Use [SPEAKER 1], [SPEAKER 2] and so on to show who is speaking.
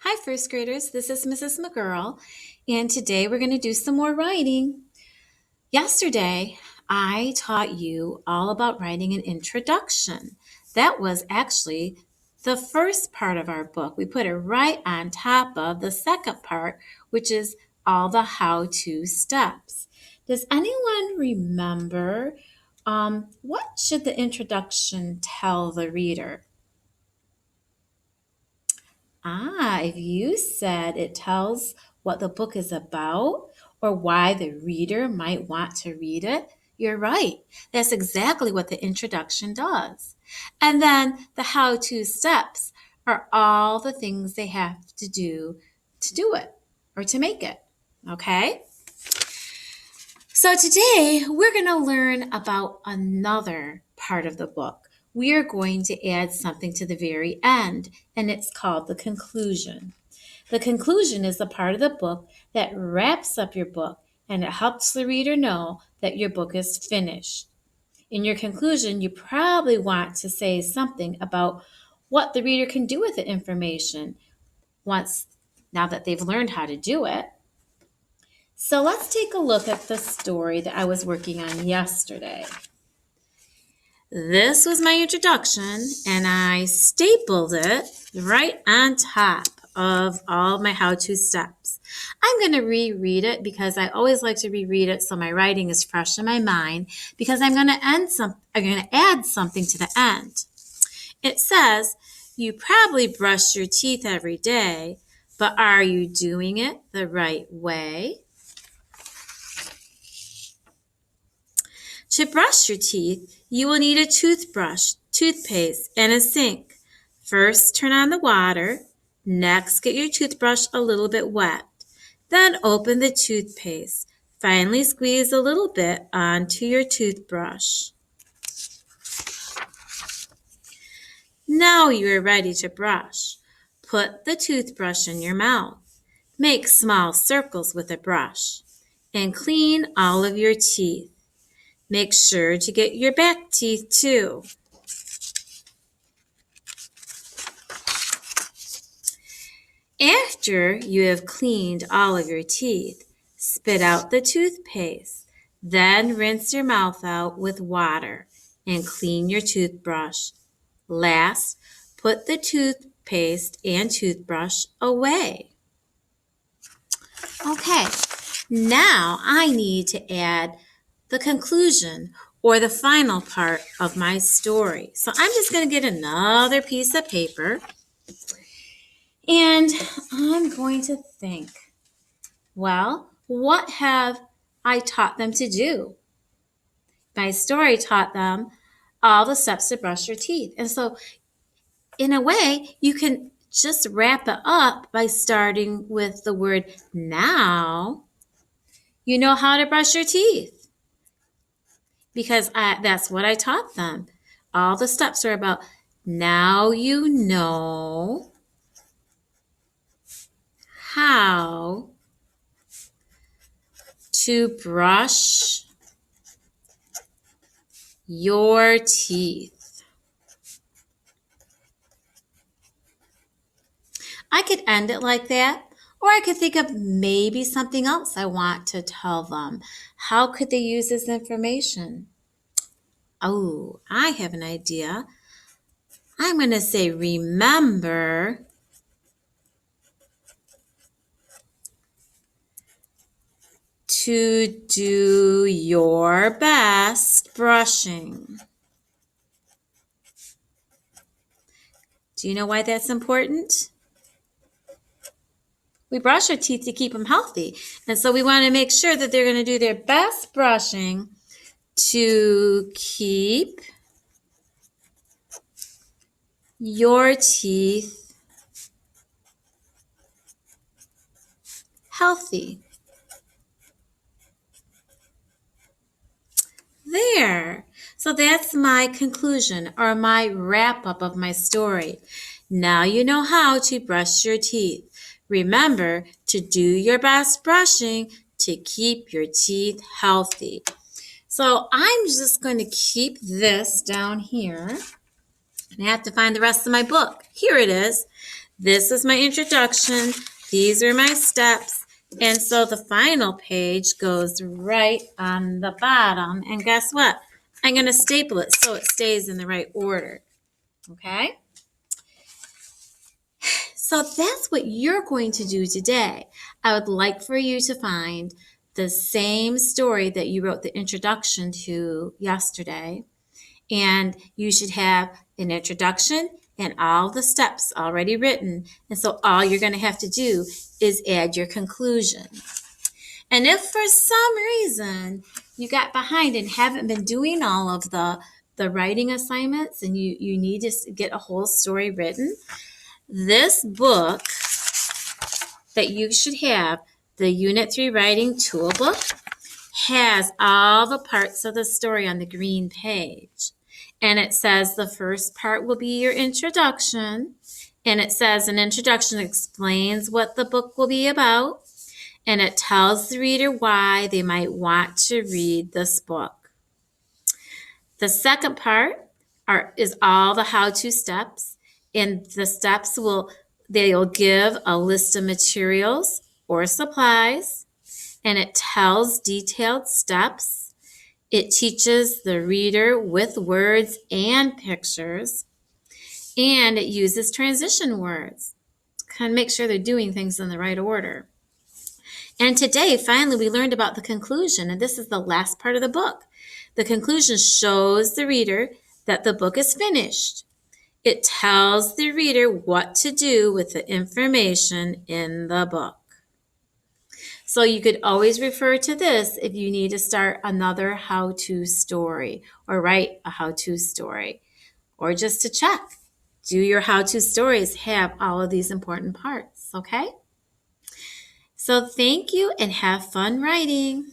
[SPEAKER 1] Hi, first graders. This is Mrs. McGurl, and today we're going to do some more writing. Yesterday, I taught you all about writing an introduction. That was actually the first part of our book. We put it right on top of the second part, which is all the how to steps. Does anyone remember what should the introduction tell the reader? If you said it tells what the book is about or why the reader might want to read it, you're right. That's exactly what the introduction does. And then the how to steps are all the things they have to do it or to make it. Okay? So today we're going to learn about another part of the book. We are going to add something to the very end, and it's called the conclusion. The conclusion is the part of the book that wraps up your book and it helps the reader know that your book is finished. In your conclusion, you probably want to say something about what the reader can do with the information now that they've learned how to do it. So let's take a look at the story that I was working on yesterday. This was my introduction, and I stapled it right on top of all my how-to steps. I'm going to reread it because I always like to reread it so my writing is fresh in my mind because I'm going to add something to the end. It says, you probably brush your teeth every day, but are you doing it the right way? To brush your teeth, you will need a toothbrush, toothpaste, and a sink. First, turn on the water. Next, get your toothbrush a little bit wet. Then open the toothpaste. Finally, squeeze a little bit onto your toothbrush. Now you are ready to brush. Put the toothbrush in your mouth. Make small circles with a brush. And clean all of your teeth. Make sure to get your back teeth too. After you have cleaned all of your teeth, spit out the toothpaste. Then rinse your mouth out with water and clean your toothbrush. Last, put the toothpaste and toothbrush away. Okay, now I need to add the conclusion or the final part of my story. So I'm just going to get another piece of paper and I'm going to think, well, what have I taught them to do? My story taught them all the steps to brush your teeth. And so in a way, you can just wrap it up by starting with the word now. You know how to brush your teeth because that's what I taught them. All the steps are about now you know how to brush your teeth. I could end it like that, or I could think of maybe something else I want to tell them. How could they use this information? Oh, I have an idea. I'm going to say, remember to do your best brushing. Do you know why that's important? We brush our teeth to keep them healthy. And so we want to make sure that they're going to do their best brushing to keep your teeth healthy. There. So that's my conclusion or my wrap up of my story. Now you know how to brush your teeth. Remember to do your best brushing to keep your teeth healthy. So I'm just going to keep this down here. And I have to find the rest of my book. Here it is. This is my introduction. These are my steps. And so the final page goes right on the bottom. And guess what? I'm going to staple it so it stays in the right order. Okay? So that's what you're going to do today. I would like for you to find the same story that you wrote the introduction to yesterday. And you should have an introduction and all the steps already written. And so all you're going to have to do is add your conclusion. And if for some reason you got behind and haven't been doing all of the writing assignments and you need to get a whole story written, this book that you should have, the Unit 3 Writing Toolbook, has all the parts of the story on the green page. And it says the first part will be your introduction. And it says an introduction explains what the book will be about. And it tells the reader why they might want to read this book. The second part is all the how-to steps. And the steps they'll give a list of materials or supplies. And it tells detailed steps. It teaches the reader with words and pictures. And it uses transition words to kind of make sure they're doing things in the right order. And today, finally, we learned about the conclusion. And this is the last part of the book. The conclusion shows the reader that the book is finished. It tells the reader what to do with the information in the book. So you could always refer to this if you need to start another how-to story or write a how-to story, or just to check. Do your how-to stories have all of these important parts, okay? So thank you and have fun writing.